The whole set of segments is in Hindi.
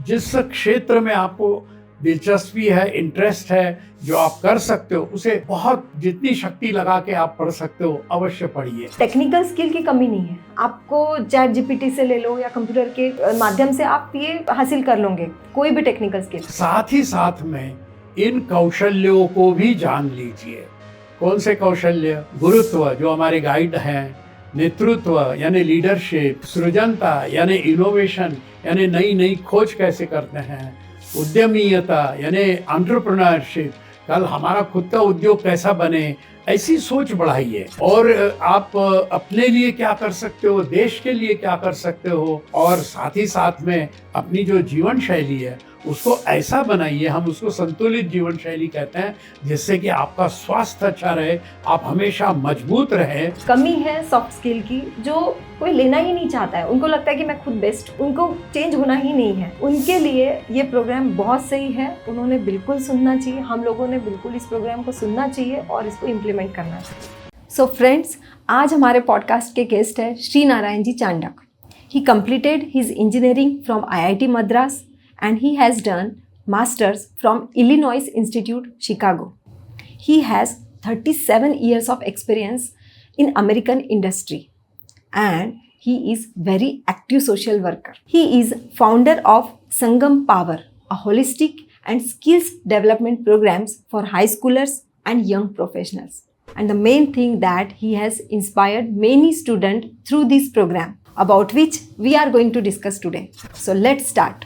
जिस क्षेत्र में आपको दिलचस्पी है, इंटरेस्ट है, जो आप कर सकते हो, उसे बहुत जितनी शक्ति लगा के आप पढ़ सकते हो अवश्य पढ़िए। टेक्निकल स्किल की कमी नहीं है, आपको चैट जीपीटी से ले लो या कंप्यूटर के माध्यम से आप ये हासिल कर लोगे कोई भी टेक्निकल स्किल। साथ ही साथ में इन कौशल्यों को भी जान लीजिए। कौन से कौशल्य? गुरुत्व जो हमारे गाइड हैं, नेतृत्व यानी लीडरशिप, सृजनता यानी इनोवेशन यानी नई नई खोज कैसे करते हैं, उद्यमीयता यानी एंटरप्रेन्योरशिप, कल हमारा खुद का उद्योग कैसा बने, ऐसी सोच बढ़ाइए। और आप अपने लिए क्या कर सकते हो, देश के लिए क्या कर सकते हो, और साथ ही साथ में अपनी जो जीवन शैली है उसको ऐसा बनाइए, हम उसको संतुलित जीवन शैली कहते हैं, जिससे कि आपका स्वास्थ्य अच्छा रहे, आप हमेशा मजबूत रहे। कमी है सॉफ्ट स्किल की, जो कोई लेना ही नहीं चाहता है, उनको लगता है कि मैं खुद बेस्ट, उनको चेंज होना ही नहीं है। उनके लिए ये प्रोग्राम बहुत सही है, उन्होंने बिल्कुल सुनना चाहिए, हम लोगों ने बिल्कुल इस प्रोग्राम को सुनना चाहिए और इसको इम्प्लीमेंट करना चाहिए। सो फ्रेंड्स, आज हमारे पॉडकास्ट के गेस्ट है श्री नारायण जी चांडक। ही completed his engineering from IIT Madras and he has done masters from Illinois Institute, Chicago. He has 37 years of experience in American industry and he is very active social worker. He is founder of Sangam Power, a holistic and skills development programs for high schoolers and young professionals. And the main thing that he has inspired many students through this program, about which we are going to discuss today. So let's start.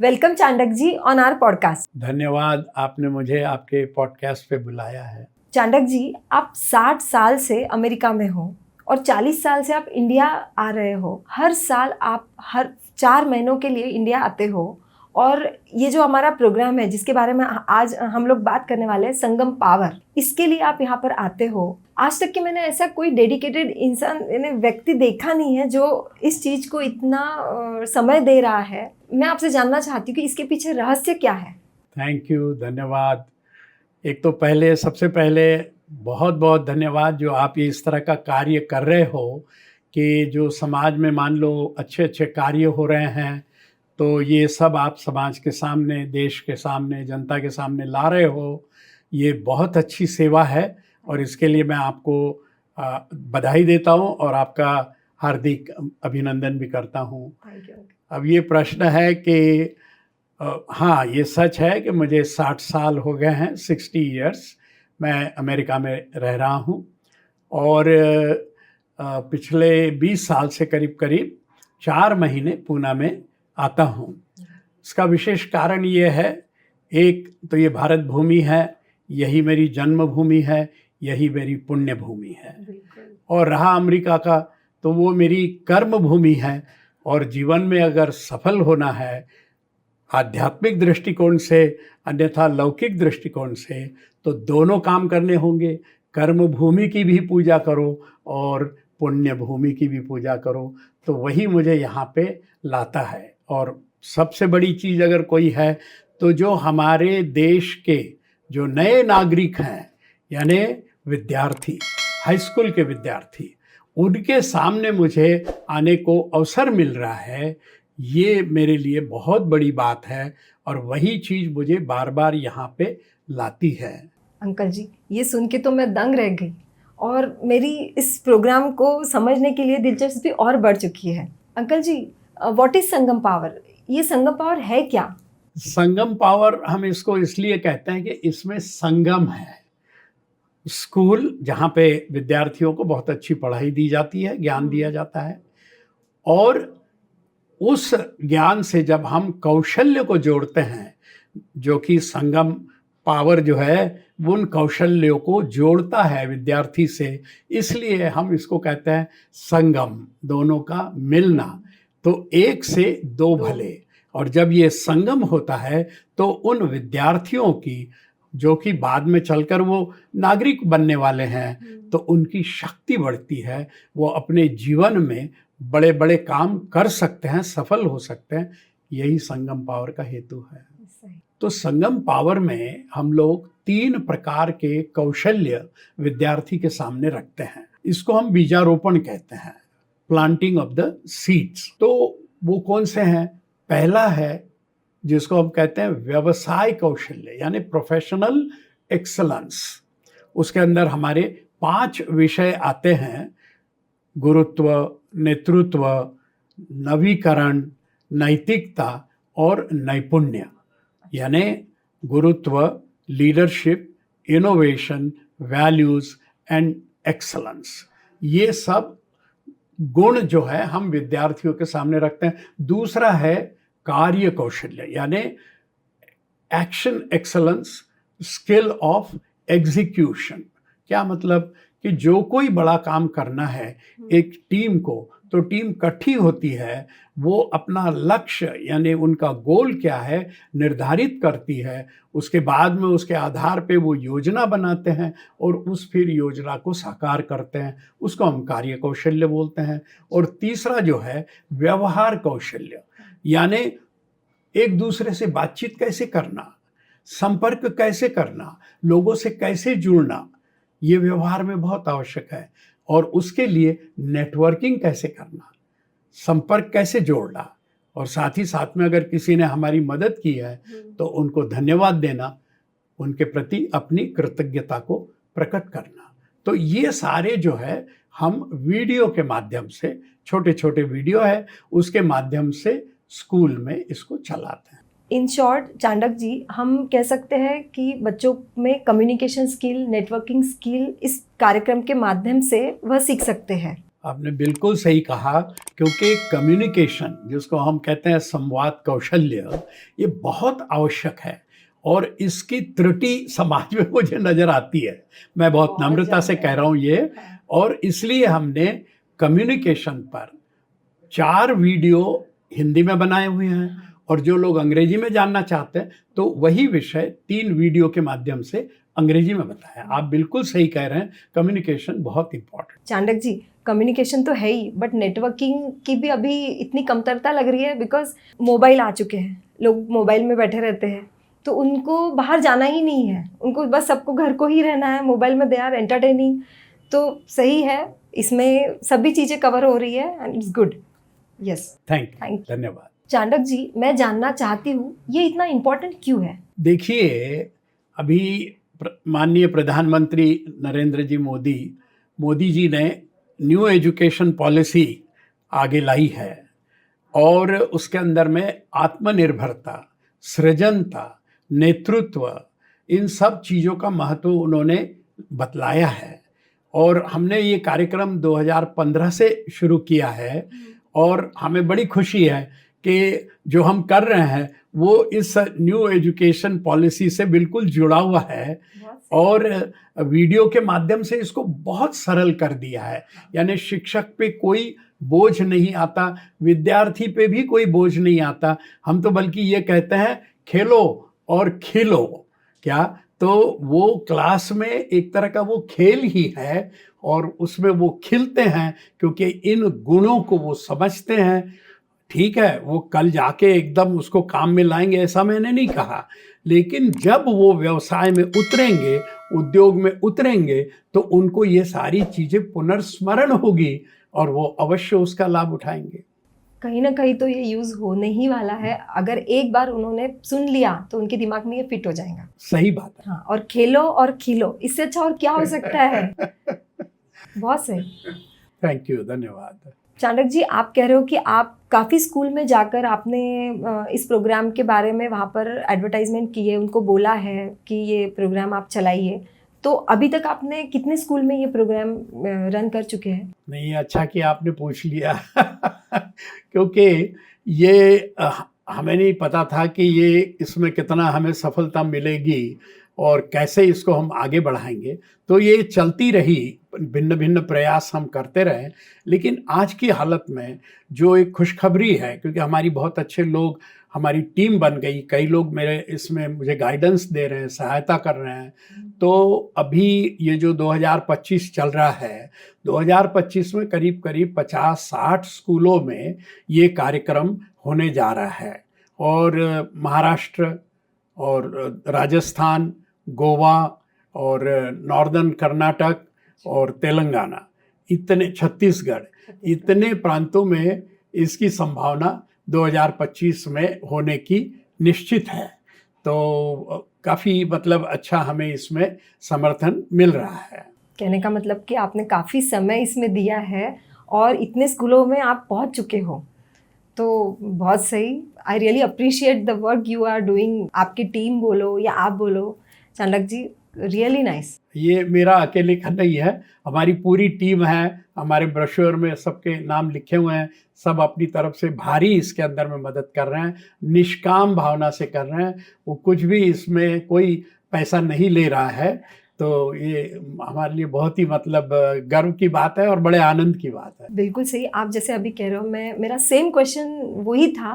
Welcome Chandak ji on our podcast. धन्यवाद, आपने मुझे आपके पॉडकास्ट पे बुलाया है। चांडक जी, आप 60 साल से अमेरिका में हो और 40 साल से आप इंडिया आ रहे हो। हर साल आप हर 4 महीनों के लिए इंडिया आते हो और ये जो हमारा प्रोग्राम है जिसके बारे में आज हम लोग बात करने वाले हैं, संगम पावर, इसके लिए आप यहाँ पर आते हो। आज तक कि मैंने ऐसा कोई डेडिकेटेड इंसान व्यक्ति देखा नहीं है जो इस चीज़ को इतना समय दे रहा है। मैं आपसे जानना चाहती हूँ कि इसके पीछे रहस्य क्या है। थैंक यू, धन्यवाद। एक तो सबसे पहले बहुत बहुत धन्यवाद जो आप ये इस तरह का कार्य कर रहे हो कि जो समाज में मान लो अच्छे अच्छे कार्य हो रहे हैं, तो ये सब आप समाज के सामने, देश के सामने, जनता के सामने ला रहे हो। ये बहुत अच्छी सेवा है और इसके लिए मैं आपको बधाई देता हूँ और आपका हार्दिक अभिनंदन भी करता हूँ। अब ये प्रश्न है कि हाँ, ये सच है कि मुझे 60 साल हो गए हैं, 60 इयर्स मैं अमेरिका में रह रहा हूँ और पिछले 20 साल से करीब करीब 4 महीने पूना में आता हूँ। इसका विशेष कारण ये है, एक तो ये भारत भूमि है, यही मेरी जन्मभूमि है, यही मेरी पुण्य भूमि है, और रहा अमेरिका का तो वो मेरी कर्म भूमि है। और जीवन में अगर सफल होना है आध्यात्मिक दृष्टिकोण से अन्यथा लौकिक दृष्टिकोण से, तो दोनों काम करने होंगे। कर्म भूमि की भी पूजा करो और पुण्य भूमि की भी पूजा करो, तो वही मुझे यहाँ पे लाता है। और सबसे बड़ी चीज़ अगर कोई है तो जो हमारे देश के जो नए नागरिक हैं, यानी विद्यार्थी, हाई स्कूल के विद्यार्थी, उनके सामने मुझे आने को अवसर मिल रहा है, ये मेरे लिए बहुत बड़ी बात है और वही चीज़ मुझे बार बार यहाँ पे लाती है। अंकल जी, ये सुन के तो मैं दंग रह गई और मेरी इस प्रोग्राम को समझने के लिए दिलचस्पी और बढ़ चुकी है। Uncle ji, what is Sangam power? ये संगम पावर है क्या? संगम पावर हम इसको इसलिए कहते हैं कि इसमें संगम है। स्कूल जहाँ पे विद्यार्थियों को बहुत अच्छी पढ़ाई दी जाती है, ज्ञान दिया जाता है, और उस ज्ञान से जब हम कौशल्य को जोड़ते हैं, जो कि संगम पावर जो है वो उन कौशल्यों को जोड़ता है विद्यार्थी से, इसलिए हम इसको कहते हैं संगम, दोनों का मिलना। तो एक से दो भले, और जब ये संगम होता है तो उन विद्यार्थियों की जो कि बाद में चलकर वो नागरिक बनने वाले हैं, तो उनकी शक्ति बढ़ती है, वो अपने जीवन में बड़े बड़े काम कर सकते हैं, सफल हो सकते हैं। यही संगम पावर का हेतु है। तो संगम पावर में हम लोग 3 प्रकार के कौशल्य विद्यार्थी के सामने रखते हैं। इसको हम बीजारोपण कहते हैं, प्लांटिंग ऑफ द सीड्स। तो वो कौन से हैं? पहला है जिसको हम कहते हैं व्यवसाय कौशल्य यानी प्रोफेशनल एक्सलेंस। उसके अंदर हमारे 5 विषय आते हैं: गुरुत्व, नेतृत्व, नवीकरण, नैतिकता और नैपुण्य। यानी गुरुत्व, leadership, innovation, values and excellence, ये सब गुण जो है हम विद्यार्थियों के सामने रखते हैं। दूसरा है कार्य कौशल्य यानी action excellence, skill of execution. क्या मतलब कि जो कोई बड़ा काम करना है एक टीम को, तो टीम इकट्ठी होती है, वो अपना लक्ष्य यानी उनका गोल क्या है निर्धारित करती है, उसके बाद में उसके आधार पे वो योजना बनाते हैं और उस फिर योजना को साकार करते हैं, उसको हम कार्य कौशल्य बोलते हैं। और तीसरा जो है व्यवहार कौशल्य यानी एक दूसरे से बातचीत कैसे करना, संपर्क कैसे करना, लोगों से कैसे जुड़ना, ये व्यवहार में बहुत आवश्यक है। और उसके लिए नेटवर्किंग कैसे करना, संपर्क कैसे जोड़ना, और साथ ही साथ में अगर किसी ने हमारी मदद की है तो उनको धन्यवाद देना, उनके प्रति अपनी कृतज्ञता को प्रकट करना। तो ये सारे जो है हम वीडियो के माध्यम से, छोटे छोटे वीडियो है उसके माध्यम से स्कूल में इसको चलाते हैं। इन शॉर्ट चांडक जी, हम कह सकते हैं कि बच्चों में कम्युनिकेशन स्किल, नेटवर्किंग स्किल इस कार्यक्रम के माध्यम से वह सीख सकते हैं। आपने बिल्कुल सही कहा, क्योंकि कम्युनिकेशन जिसको हम कहते हैं संवाद कौशल्य, ये बहुत आवश्यक है और इसकी त्रुटि समाज में मुझे नज़र आती है। मैं बहुत नम्रता से कह रहा हूँ ये, और इसलिए हमने कम्युनिकेशन पर 4 वीडियो हिंदी में बनाए हुए हैं, और जो लोग अंग्रेजी में जानना चाहते हैं तो वही विषय 3 वीडियो के माध्यम से अंग्रेजी में बताया। आप बिल्कुल सही कह रहे हैं, कम्युनिकेशन बहुत इंपॉर्टेंट। चांडक जी, कम्युनिकेशन तो है ही, बट नेटवर्किंग की भी अभी इतनी कमतरता लग रही है, बिकॉज मोबाइल आ चुके हैं, लोग मोबाइल में बैठे रहते हैं, तो उनको बाहर जाना ही नहीं है, उनको बस सबको घर को ही रहना है, मोबाइल में दे आर एंटरटेनिंग। तो सही है, इसमें सभी चीज़ें कवर हो रही है and it's good. Yes, thank you, thank you. धन्यवाद। चांडक जी, मैं जानना चाहती हूँ ये इतना इम्पोर्टेंट क्यों है? देखिए, अभी माननीय प्रधानमंत्री नरेंद्र जी मोदी जी ने न्यू एजुकेशन पॉलिसी आगे लाई है, और उसके अंदर में आत्मनिर्भरता, सृजनता, नेतृत्व, इन सब चीज़ों का महत्व उन्होंने बतलाया है। और हमने ये कार्यक्रम 2015 से शुरू किया है, और हमें बड़ी खुशी है कि जो हम कर रहे हैं वो इस न्यू एजुकेशन पॉलिसी से बिल्कुल जुड़ा हुआ है, और वीडियो के माध्यम से इसको बहुत सरल कर दिया है। यानी शिक्षक पे कोई बोझ नहीं आता, विद्यार्थी पे भी कोई बोझ नहीं आता। हम तो बल्कि ये कहते हैं खेलो और खिलो। क्या, तो वो क्लास में एक तरह का वो खेल ही है, और उसमें वो खिलते हैं क्योंकि इन गुणों को वो समझते हैं। ठीक है, वो कल जाके एकदम उसको काम में लाएंगे ऐसा मैंने नहीं कहा, लेकिन जब वो व्यवसाय में उतरेंगे, उद्योग में उतरेंगे, तो उनको ये सारी चीज़ें पुनर्स्मरण होगी और वो अवश्य उसका लाभ उठाएंगे। कहीं ना कहीं तो ये यूज़ होने ही वाला है, अगर एक बार उन्होंने सुन लिया तो उनके दिमाग में ये फिट हो जाएगा। सही बात है। हाँ, और खेलो और खिलो, इससे अच्छा और क्या हो सकता है? बहुत सही। थैंक यू, धन्यवाद। चांडक जी, आप कह रहे हो कि आप काफ़ी स्कूल में जाकर आपने इस प्रोग्राम के बारे में वहाँ पर एडवर्टाइजमेंट की है, उनको बोला है कि ये प्रोग्राम आप चलाइए, तो अभी तक आपने कितने स्कूल में ये प्रोग्राम रन कर चुके हैं? नहीं, अच्छा कि आपने पूछ लिया क्योंकि ये हमें नहीं पता था कि ये इसमें कितना हमें सफलता मिलेगी और कैसे इसको हम आगे बढ़ाएंगे। तो ये चलती रही, भिन्न भिन्न प्रयास हम करते रहे, लेकिन आज की हालत में जो एक खुशखबरी है, क्योंकि हमारी बहुत अच्छे लोग, हमारी टीम बन गई, कई लोग मेरे इसमें मुझे गाइडेंस दे रहे हैं, सहायता कर रहे हैं। तो अभी ये जो 2025 चल रहा है, 2025 में करीब करीब 50-60 स्कूलों में ये कार्यक्रम होने जा रहा है, और महाराष्ट्र और राजस्थान, गोवा और नॉर्दर्न कर्नाटक और तेलंगाना, इतने, छत्तीसगढ़, इतने प्रांतों में इसकी संभावना 2025 में होने की निश्चित है। तो काफ़ी मतलब अच्छा हमें इसमें समर्थन मिल रहा है। कहने का मतलब कि आपने काफ़ी समय इसमें दिया है और इतने स्कूलों में आप पहुंच चुके हो, तो बहुत सही। I really appreciate the work you are doing. आपकी टीम बोलो या आप बोलो, चाणक्य जी, रियली नाइस। ये मेरा अकेले का नहीं है, हमारी पूरी टीम है, हमारे ब्रोशर में सबके नाम लिखे हुए हैं, सब अपनी तरफ से भारी इसके अंदर में मदद कर रहे हैं, निष्काम भावना से कर रहे हैं। वो कुछ भी इसमें कोई पैसा नहीं ले रहा है। तो ये हमारे लिए बहुत ही मतलब गर्व की बात है और बड़े आनंद की बात है। बिल्कुल सही। आप जैसे अभी कह रहे हो, मेरा सेम क्वेश्चन वही था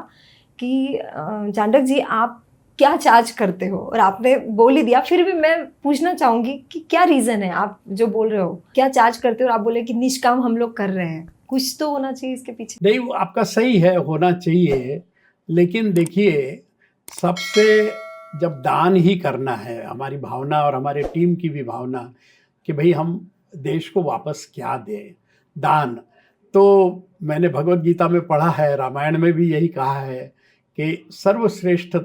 कि चाणक्य जी आप क्या चार्ज करते हो, और आपने बोल ही दिया, फिर भी मैं पूछना चाहूँगी कि क्या रीज़न है आप जो बोल रहे हो, क्या चार्ज करते हो, और आप बोले कि निष्काम हम लोग कर रहे हैं, कुछ तो होना चाहिए इसके पीछे। नहीं, वो आपका सही है, होना चाहिए, लेकिन देखिए सबसे जब दान ही करना है, हमारी भावना और हमारे टीम की भी भावना कि भाई हम देश को वापस क्या दें, दान। तो मैंने भगवत गीता में पढ़ा है, रामायण में भी यही कहा है कि सर्वश्रेष्ठ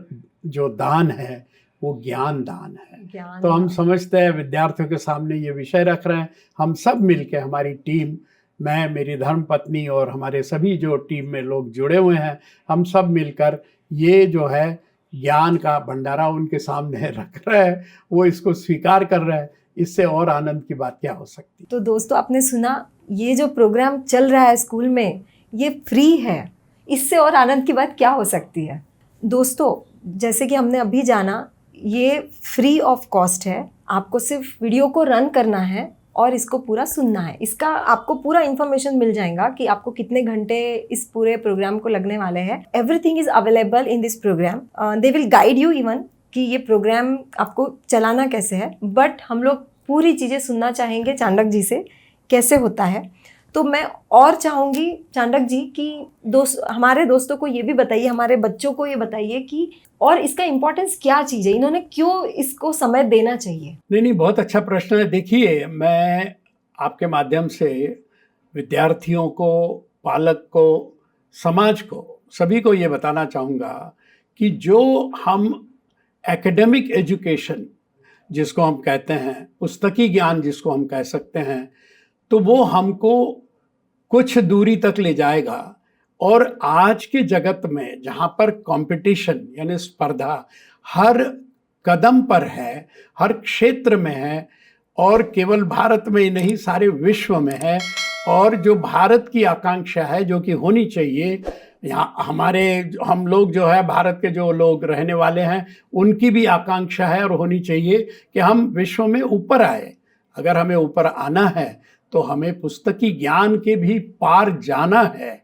जो दान है वो ज्ञान दान है। तो हम समझते हैं, विद्यार्थियों के सामने ये विषय रख रहे हैं, हम सब मिलके, हमारी टीम, मैं, मेरी धर्मपत्नी और हमारे सभी जो टीम में लोग जुड़े हुए हैं, हम सब मिलकर ये जो है ज्ञान का भंडारा उनके सामने रख रहे हैं, वो इसको स्वीकार कर रहे हैं। इससे और आनंद की बात क्या हो सकती। तो दोस्तों, आपने सुना, ये जो प्रोग्राम चल रहा है स्कूल में, ये फ्री है, इससे और आनंद की बात क्या हो सकती है। दोस्तों, जैसे कि हमने अभी जाना, ये फ्री ऑफ कॉस्ट है। आपको सिर्फ वीडियो को रन करना है और इसको पूरा सुनना है। इसका आपको पूरा इन्फॉर्मेशन मिल जाएगा कि आपको कितने घंटे इस पूरे प्रोग्राम को लगने वाले हैं। Everything is available in this program. They will guide you even कि ये प्रोग्राम आपको चलाना कैसे है। बट हम लोग पूरी चीज़ें सुनना चाहेंगे चाणक्य जी से, कैसे होता है। तो मैं और चाहूँगी चाणक्य जी कि हमारे दोस्तों को ये भी बताइए, हमारे बच्चों को ये बताइए कि और इसका इम्पोर्टेंस क्या चीज़ है, इन्होंने क्यों इसको समय देना चाहिए। नहीं, बहुत अच्छा प्रश्न है। देखिए, मैं आपके माध्यम से विद्यार्थियों को, पालक को, समाज को, सभी को ये बताना चाहूँगा कि जो हम एकेडमिक एजुकेशन जिसको हम कहते हैं, पुस्तकी ज्ञान जिसको हम कह सकते हैं, तो वो हमको कुछ दूरी तक ले जाएगा। और आज के जगत में जहाँ पर कंपटीशन यानी स्पर्धा हर कदम पर है, हर क्षेत्र में है, और केवल भारत में ही नहीं सारे विश्व में है, और जो भारत की आकांक्षा है जो कि होनी चाहिए, यहाँ हम लोग जो है भारत के जो लोग रहने वाले हैं उनकी भी आकांक्षा है और होनी चाहिए कि हम विश्व में ऊपर आए। अगर हमें ऊपर आना है तो हमें पुस्तकी ज्ञान के भी पार जाना है,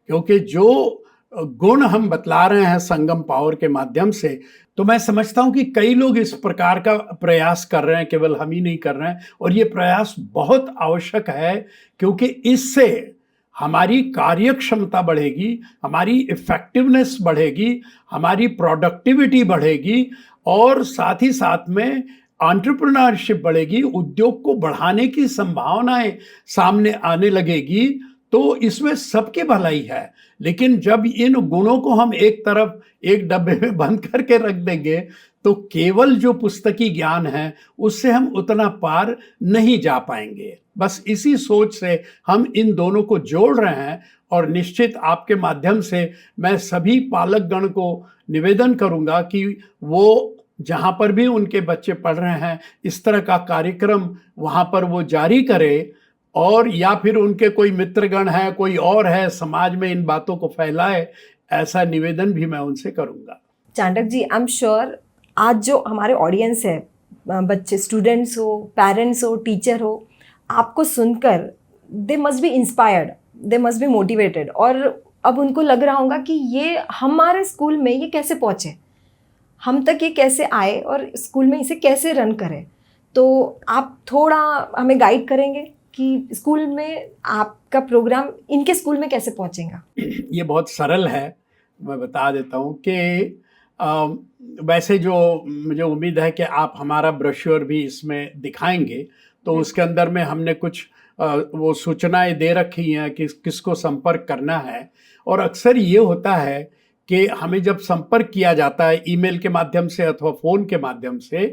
क्योंकि जो गुण हम बतला रहे हैं संगम पावर के माध्यम से, तो मैं समझता हूं कि कई लोग इस प्रकार का प्रयास कर रहे हैं, केवल हम ही नहीं कर रहे हैं। और ये प्रयास बहुत आवश्यक है, क्योंकि इससे हमारी कार्य क्षमता बढ़ेगी, हमारी इफेक्टिवनेस बढ़ेगी, हमारी प्रोडक्टिविटी बढ़ेगी, और साथ ही साथ में एंटरप्रेन्योरशिप बढ़ेगी, उद्योग को बढ़ाने की संभावनाएं सामने आने लगेगी। तो इसमें सबकी भलाई है। लेकिन जब इन गुणों को हम एक तरफ एक डब्बे में बंद करके रख देंगे तो केवल जो पुस्तकी ज्ञान है उससे हम उतना पार नहीं जा पाएंगे। बस इसी सोच से हम इन दोनों को जोड़ रहे हैं, और निश्चित आपके माध्यम से मैं सभी पालकगण को निवेदन करूंगा कि वो जहाँ पर भी उनके बच्चे पढ़ रहे हैं इस तरह का कार्यक्रम वहाँ पर वो जारी करे, और या फिर उनके कोई मित्रगण है, कोई और है, समाज में इन बातों को फैलाए। ऐसा निवेदन भी मैं उनसे करूंगा। चाणक्य जी, आई एम श्योर आज जो हमारे ऑडियंस है, बच्चे, स्टूडेंट्स हो, पेरेंट्स हो, टीचर हो, आपको सुनकर they must be inspired, they must be motivated, और अब उनको लग रहा होगा कि ये हमारे स्कूल में ये कैसे पहुँचे, हम तक ये कैसे आए, और स्कूल में इसे कैसे रन करें। तो आप थोड़ा हमें गाइड करेंगे कि स्कूल में आपका प्रोग्राम इनके स्कूल में कैसे पहुंचेगा। ये बहुत सरल है, मैं बता देता हूँ कि वैसे जो मुझे उम्मीद है कि आप हमारा ब्रोशर भी इसमें दिखाएंगे, तो उसके अंदर में हमने कुछ वो सूचनाएं दे रखी हैं कि किसको संपर्क करना है। और अक्सर ये होता है कि हमें जब संपर्क किया जाता है ईमेल के माध्यम से अथवा फ़ोन के माध्यम से,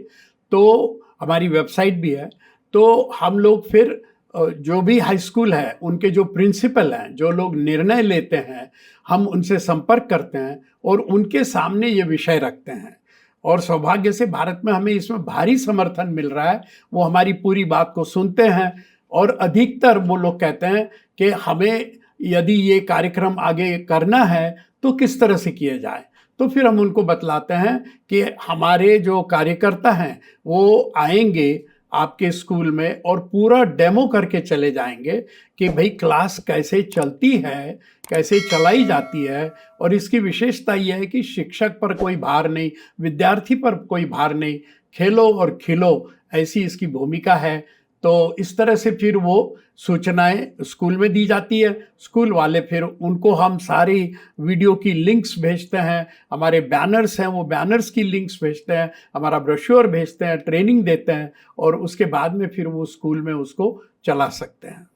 तो हमारी वेबसाइट भी है, तो हम लोग फिर जो भी हाई स्कूल है उनके जो प्रिंसिपल हैं, जो लोग निर्णय लेते हैं, हम उनसे संपर्क करते हैं और उनके सामने ये विषय रखते हैं। और सौभाग्य से भारत में हमें इसमें भारी समर्थन मिल रहा है। वो हमारी पूरी बात को सुनते हैं और अधिकतर वो लोग कहते हैं कि हमें यदि ये कार्यक्रम आगे करना है तो किस तरह से किया जाए। तो फिर हम उनको बतलाते हैं कि हमारे जो कार्यकर्ता हैं वो आएंगे आपके स्कूल में और पूरा डेमो करके चले जाएंगे कि भाई क्लास कैसे चलती है, कैसे चलाई जाती है। और इसकी विशेषता यह है कि शिक्षक पर कोई भार नहीं, विद्यार्थी पर कोई भार नहीं, खेलो और खिलो, ऐसी इसकी भूमिका है। तो इस तरह से फिर वो सूचनाएं स्कूल में दी जाती है, स्कूल वाले फिर उनको हम सारी वीडियो की लिंक्स भेजते हैं, हमारे बैनर्स हैं वो बैनर्स की लिंक्स भेजते हैं, हमारा ब्रोशर भेजते हैं, ट्रेनिंग देते हैं और उसके बाद में फिर वो स्कूल में उसको चला सकते हैं।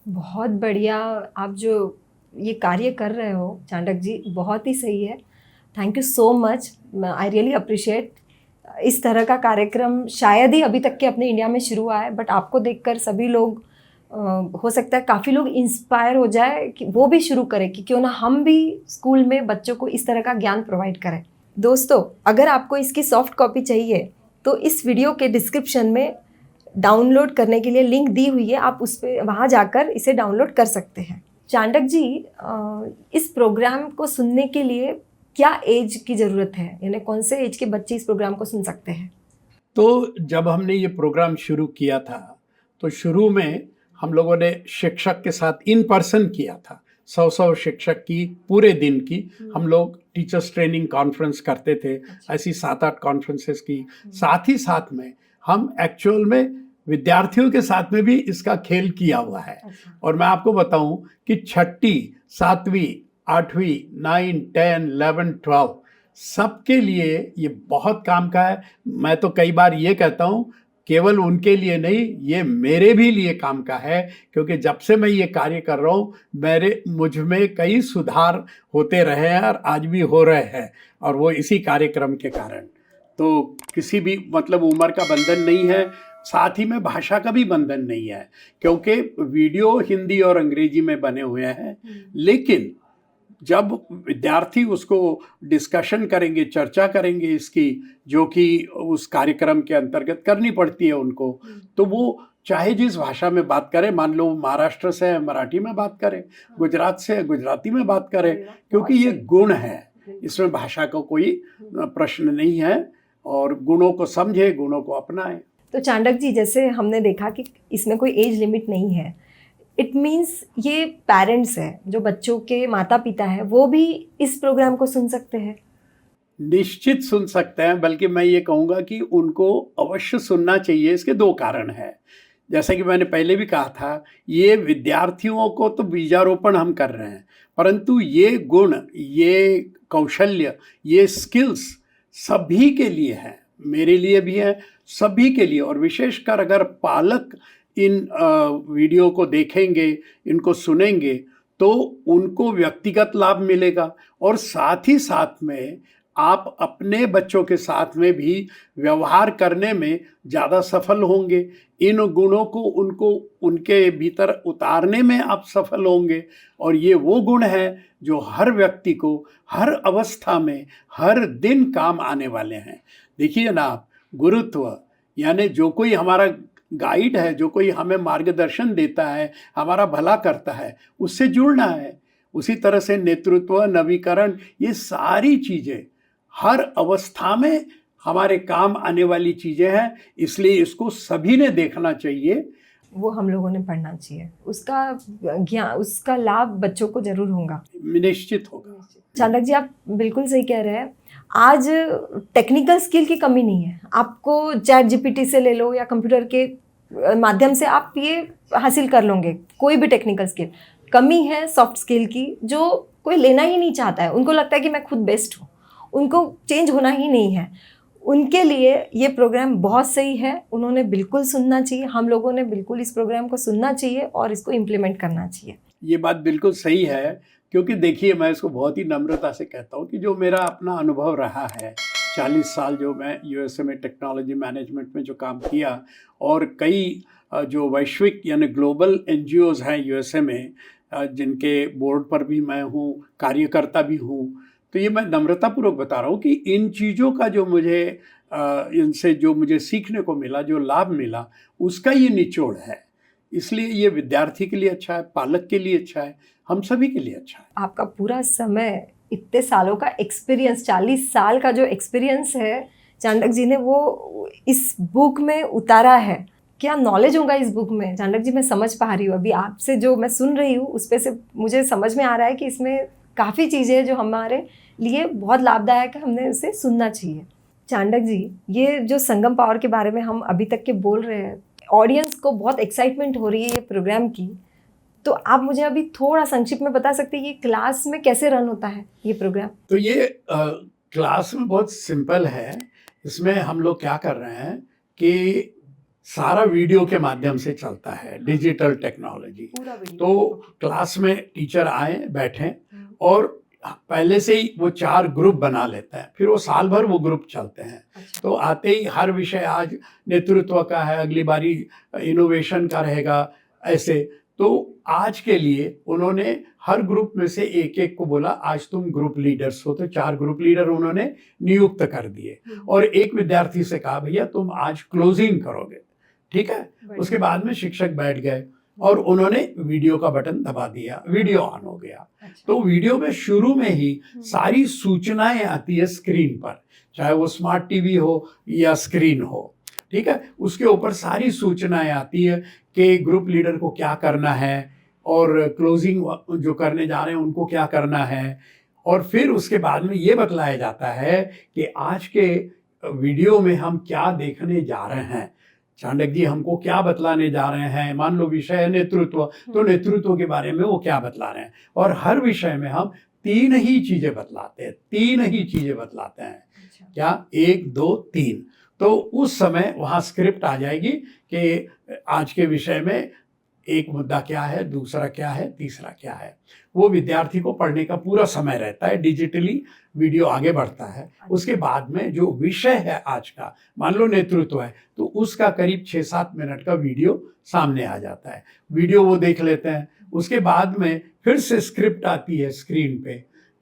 बहुत बढ़िया, आप जो ये कार्य कर रहे हो चांडक जी, बहुत ही सही है। Thank you so much, I really appreciate. इस तरह का कार्यक्रम शायद ही अभी तक के अपने इंडिया में शुरू हुआ है, बट आपको देखकर सभी लोग हो सकता है काफ़ी लोग इंस्पायर हो जाए कि वो भी शुरू करें कि क्यों ना हम भी स्कूल में बच्चों को इस तरह का ज्ञान प्रोवाइड करें। दोस्तों, अगर आपको इसकी सॉफ्ट कॉपी चाहिए तो इस वीडियो के डिस्क्रिप्शन में डाउनलोड करने के लिए लिंक दी हुई है, आप उस पर वहाँ जाकर इसे डाउनलोड कर सकते हैं। चांडक जी, इस प्रोग्राम को सुनने के लिए क्या एज की ज़रूरत है, यानी कौन से एज के बच्चे इस प्रोग्राम को सुन सकते हैं? तो जब हमने ये प्रोग्राम शुरू किया था तो शुरू में हम लोगों ने शिक्षक के साथ इन पर्सन किया था। 100 शिक्षक की पूरे दिन की हम लोग टीचर्स ट्रेनिंग कॉन्फ्रेंस करते थे, ऐसी 7-8 कॉन्फ्रेंसेस की। साथ ही साथ में हम एक्चुअल में विद्यार्थियों के साथ में भी इसका खेल किया हुआ है। और मैं आपको बताऊं कि 6ठी, 7वीं, 8वीं, 9, 10, 11, 12 सबके लिए ये बहुत काम का है। मैं तो कई बार ये कहता हूँ केवल उनके लिए नहीं, ये मेरे भी लिए काम का है, क्योंकि जब से मैं ये कार्य कर रहा हूँ मुझ में कई सुधार होते रहे हैं और आज भी हो रहे हैं, और वो इसी कार्यक्रम के कारण। तो किसी भी मतलब उम्र का बंधन नहीं है, साथ ही में भाषा का भी बंधन नहीं है, क्योंकि वीडियो हिंदी और अंग्रेजी में बने हुए हैं। लेकिन जब विद्यार्थी उसको डिस्कशन करेंगे, चर्चा करेंगे इसकी, जो कि उस कार्यक्रम के अंतर्गत करनी पड़ती है उनको, तो वो चाहे जिस भाषा में बात करें, मान लो महाराष्ट्र से है मराठी में बात करें, गुजरात से है गुजराती में बात करें, क्योंकि ये गुण है, इसमें भाषा का कोई प्रश्न नहीं है। और गुणों को समझे, गुणों को अपनाएं। तो चांडक जी, जैसे हमने देखा कि इसमें कोई एज लिमिट नहीं है, इट मीन्स ये पेरेंट्स हैं, जो बच्चों के माता पिता हैं, वो भी इस प्रोग्राम को सुन सकते हैं? निश्चित सुन सकते हैं, बल्कि मैं ये कहूँगा कि उनको अवश्य सुनना चाहिए। इसके 2 कारण हैं। जैसा कि मैंने पहले भी कहा था, ये विद्यार्थियों को तो बीजारोपण हम कर रहे हैं, परंतु ये गुण, ये कौशल्य, ये स्किल्स सभी के लिए हैं, मेरे लिए भी है, सभी के लिए। और विशेषकर अगर पालक इन वीडियो को देखेंगे, इनको सुनेंगे, तो उनको व्यक्तिगत लाभ मिलेगा और साथ ही साथ में आप अपने बच्चों के साथ में भी व्यवहार करने में ज़्यादा सफल होंगे। इन गुणों को उनके भीतर उतारने में आप सफल होंगे। और ये वो गुण हैं जो हर व्यक्ति को हर अवस्था में हर दिन काम आने वाले हैं। देखिए ना आप, गुरुत्व यानी जो कोई हमारा गाइड है, जो कोई हमें मार्गदर्शन देता है, हमारा भला करता है, उससे जुड़ना है। उसी तरह से नेतृत्व, नवीकरण, ये सारी चीज़ें हर अवस्था में हमारे काम आने वाली चीज़ें हैं, इसलिए इसको सभी ने देखना चाहिए। वो हम लोगों ने पढ़ना चाहिए, उसका ज्ञान, उसका लाभ बच्चों को जरूर होगा, निश्चित होगा। चांडक जी, आप बिल्कुल सही कह रहे हैं। आज टेक्निकल स्किल की कमी नहीं है, आपको चैट जीपीटी से ले लो या कंप्यूटर के माध्यम से आप ये हासिल कर लोगे, कोई भी टेक्निकल स्किल। कमी है सॉफ्ट स्किल की, जो कोई लेना ही नहीं चाहता है, उनको लगता है कि मैं खुद बेस्ट हूँ, उनको चेंज होना ही नहीं है। उनके लिए ये प्रोग्राम बहुत सही है, उन्होंने बिल्कुल सुनना चाहिए, हम लोगों ने बिल्कुल इस प्रोग्राम को सुनना चाहिए और इसको इम्प्लीमेंट करना चाहिए। ये बात बिल्कुल सही है, क्योंकि देखिए मैं इसको बहुत ही नम्रता से कहता हूँ कि जो मेरा अपना अनुभव रहा है, 40 साल जो मैं यूएसए में टेक्नोलॉजी मैनेजमेंट में जो काम किया, और कई जो वैश्विक यानी ग्लोबल एनजीओज़ हैं यूएसए में, जिनके बोर्ड पर भी मैं हूँ, कार्यकर्ता भी हूँ, तो ये मैं नम्रतापूर्वक बता रहा हूँ कि इन चीज़ों का जो मुझे इनसे जो मुझे सीखने को मिला, जो लाभ मिला, उसका ये निचोड़ है। इसलिए ये विद्यार्थी के लिए अच्छा है, पालक के लिए अच्छा है, हम सभी के लिए अच्छा है। आपका पूरा समय, इतने सालों का एक्सपीरियंस, 40 साल का जो एक्सपीरियंस है चांडक जी ने वो इस बुक में उतारा है। क्या नॉलेज होगा इस बुक में चांडक जी, मैं समझ पा रही हूँ अभी आपसे, जो मैं सुन रही हूँ उस पे से मुझे समझ में आ रहा है कि इसमें काफ़ी चीज़ें जो हमारे लिए बहुत लाभदायक है, हमने उसे सुनना चाहिए। चांडक जी, ये जो संगम पावर के बारे में हम अभी तक के बोल रहे हैं, ऑडियंस को बहुत एक्साइटमेंट हो रही है ये प्रोग्राम की, तो आप मुझे अभी थोड़ा संक्षिप्त में बता सकते हैं कि क्लास में कैसे रन होता है ये प्रोग्राम? तो ये क्लास में बहुत सिंपल है। इसमें हम लोग क्या कर रहे हैं कि सारा वीडियो के माध्यम से चलता है, डिजिटल टेक्नोलॉजी। पूरा वीडियो। तो क्लास में टीचर आए, बैठें, और पहले से ही वो 4 ग्रुप बना लेते हैं, फिर वो साल भर वो ग्रुप चलते हैं। अच्छा। तो आते ही हर विषय, आज नेतृत्व का है, अगली बारी इनोवेशन का रहेगा, ऐसे। तो आज के लिए उन्होंने हर ग्रुप में से एक एक को बोला, आज तुम ग्रुप लीडर्स हो, तो 4 ग्रुप लीडर उन्होंने नियुक्त कर दिए, और एक विद्यार्थी से कहा, भैया तुम आज क्लोजिंग करोगे, ठीक है। उसके बाद में शिक्षक बैठ गए और उन्होंने वीडियो का बटन दबा दिया, वीडियो ऑन हो गया। तो वीडियो में शुरू में ही सारी सूचनाएं आती है स्क्रीन पर, चाहे वो स्मार्ट टीवी हो या स्क्रीन हो, ठीक है। उसके ऊपर सारी सूचनाएं आती है कि ग्रुप लीडर को क्या करना है, और क्लोजिंग जो करने जा रहे हैं उनको क्या करना है, और फिर उसके बाद में ये बतलाया जाता है कि आज के वीडियो में हम क्या देखने जा रहे हैं। चांडक जी हमको क्या बतलाने जा रहे हैं, मान लो विषय है नेतृत्व, तो नेतृत्व के बारे में वो क्या बतला रहे हैं, और हर विषय में हम 3 ही चीजें बतलाते हैं, 3 ही चीजें बतलाते हैं। अच्छा। क्या? 1 2 3। तो उस समय वहाँ स्क्रिप्ट आ जाएगी कि आज के विषय में एक मुद्दा क्या है, दूसरा क्या है, तीसरा क्या है। वो विद्यार्थी को पढ़ने का पूरा समय रहता है, डिजिटली वीडियो आगे बढ़ता है। उसके बाद में जो विषय है आज का, मान लो नेतृत्व है, तो उसका करीब 6-7 मिनट का वीडियो सामने आ जाता है, वीडियो वो देख लेते हैं। उसके बाद में फिर से स्क्रिप्ट आती है स्क्रीन पे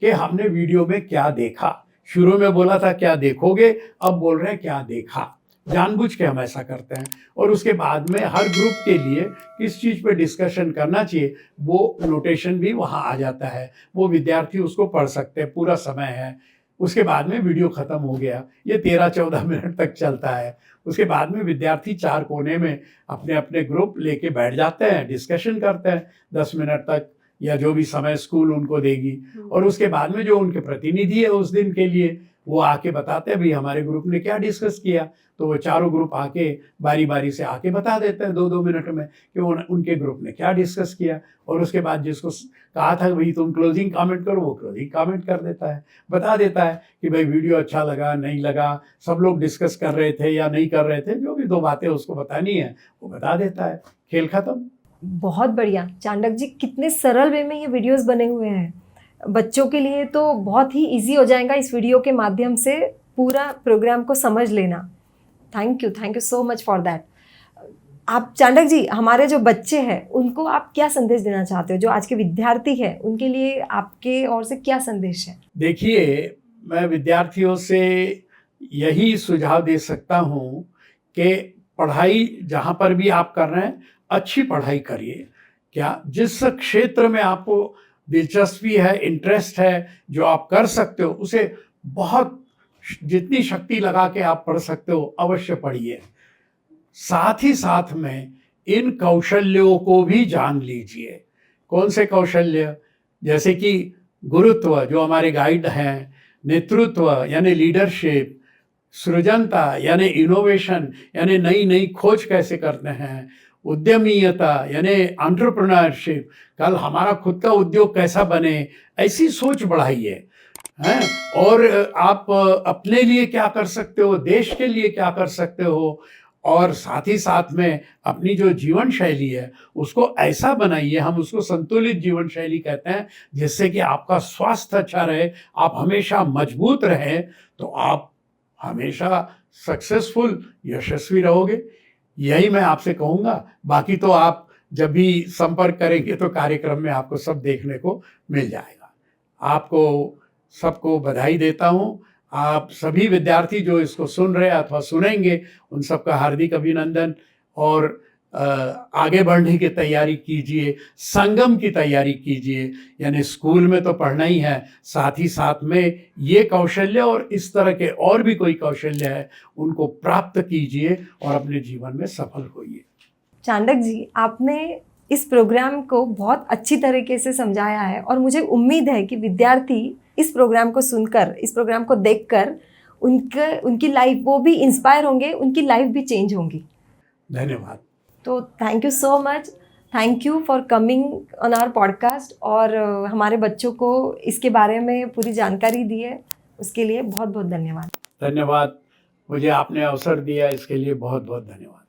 कि हमने वीडियो में क्या देखा। शुरू में बोला था क्या देखोगे, अब बोल रहे हैं क्या देखा। जानबूझ के हम ऐसा करते हैं। और उसके बाद में हर ग्रुप के लिए किस चीज़ पे डिस्कशन करना चाहिए, वो नोटेशन भी वहाँ आ जाता है, वो विद्यार्थी उसको पढ़ सकते हैं, पूरा समय है। उसके बाद में वीडियो ख़त्म हो गया, ये 13-14 मिनट तक चलता है। उसके बाद में विद्यार्थी 4 कोने में अपने अपने ग्रुप लेके बैठ जाते हैं, डिस्कशन करते हैं 10 मिनट तक, या जो भी समय स्कूल उनको देगी। और उसके बाद में जो उनके प्रतिनिधि है उस दिन के लिए, वो आके बताते हैं भाई हमारे ग्रुप ने क्या डिस्कस किया। तो वो चारों ग्रुप आके बारी बारी से आके बता देते हैं 2-2 मिनट में कि उनके ग्रुप ने क्या डिस्कस किया। और उसके बाद जिसको कहा था भाई तुम क्लोजिंग कमेंट करो, वो क्लोजिंग कमेंट कर देता है, बता देता है कि भाई वीडियो अच्छा लगा, नहीं लगा, सब लोग डिस्कस कर रहे थे या नहीं कर रहे थे, जो भी 2 बातें उसको बतानी है वो बता देता है, खेल खत्म। बहुत बढ़िया चांडक जी, कितने सरल वे में ये वीडियोस बने हुए हैं, बच्चों के लिए तो बहुत ही इजी हो जाएगा इस वीडियो के माध्यम से पूरा प्रोग्राम को समझ लेना। Thank you so much for that. आप चांडक जी, हमारे जो बच्चे हैं उनको आप क्या संदेश देना चाहते हो, जो आज के विद्यार्थी हैं उनके लिए आपके ओर से क्या संदेश है? देखिए, मैं विद्यार्थियों से यही सुझाव दे सकता हूँ कि पढ़ाई जहाँ पर भी आप कर रहे हैं, अच्छी पढ़ाई करिए। क्या जिस क्षेत्र में आपको दिलचस्पी है, इंटरेस्ट है, जो आप कर सकते हो, उसे बहुत जितनी शक्ति लगा के आप पढ़ सकते हो अवश्य पढ़िए। साथ ही साथ में इन कौशल्यों को भी जान लीजिए। कौन से कौशल्य? जैसे कि गुरुत्व जो हमारे गाइड हैं, नेतृत्व यानी लीडरशिप, सृजनता यानी इनोवेशन यानी नई नई खोज कैसे करते हैं, उद्यमीयता यानी एंटरप्रेन्योरशिप, कल हमारा खुद का उद्योग कैसा बने, ऐसी सोच बढ़ाइए हैं। और आप अपने लिए क्या कर सकते हो, देश के लिए क्या कर सकते हो, और साथ ही साथ में अपनी जो जीवन शैली है उसको ऐसा बनाइए, हम उसको संतुलित जीवन शैली कहते हैं, जिससे कि आपका स्वास्थ्य अच्छा रहे, आप हमेशा मजबूत रहें, तो आप हमेशा सक्सेसफुल, यशस्वी रहोगे। यही मैं आपसे कहूँगा। बाकी तो आप जब भी संपर्क करेंगे तो कार्यक्रम में आपको सब देखने को मिल जाएगा। आपको सबको बधाई देता हूँ। आप सभी विद्यार्थी जो इसको सुन रहे अथवा सुनेंगे, उन सबका हार्दिक अभिनंदन। और आगे बढ़ने की तैयारी कीजिए, संगम की तैयारी कीजिए, यानी स्कूल में तो पढ़ना ही है, साथ ही साथ में ये कौशल्य और इस तरह के और भी कोई कौशल्य है उनको प्राप्त कीजिए और अपने जीवन में सफल होइए। चांडक जी, आपने इस प्रोग्राम को बहुत अच्छी तरीके से समझाया है और मुझे उम्मीद है कि विद्यार्थी इस प्रोग्राम को सुनकर, इस प्रोग्राम को देखकर उनकी लाइफ, वो भी इंस्पायर होंगे, उनकी लाइफ भी चेंज होंगी। धन्यवाद। तो thank you so much, thank you for coming on our podcast और हमारे बच्चों को इसके बारे में पूरी जानकारी दी है, उसके लिए बहुत बहुत धन्यवाद। धन्यवाद, मुझे आपने अवसर दिया, इसके लिए बहुत बहुत धन्यवाद।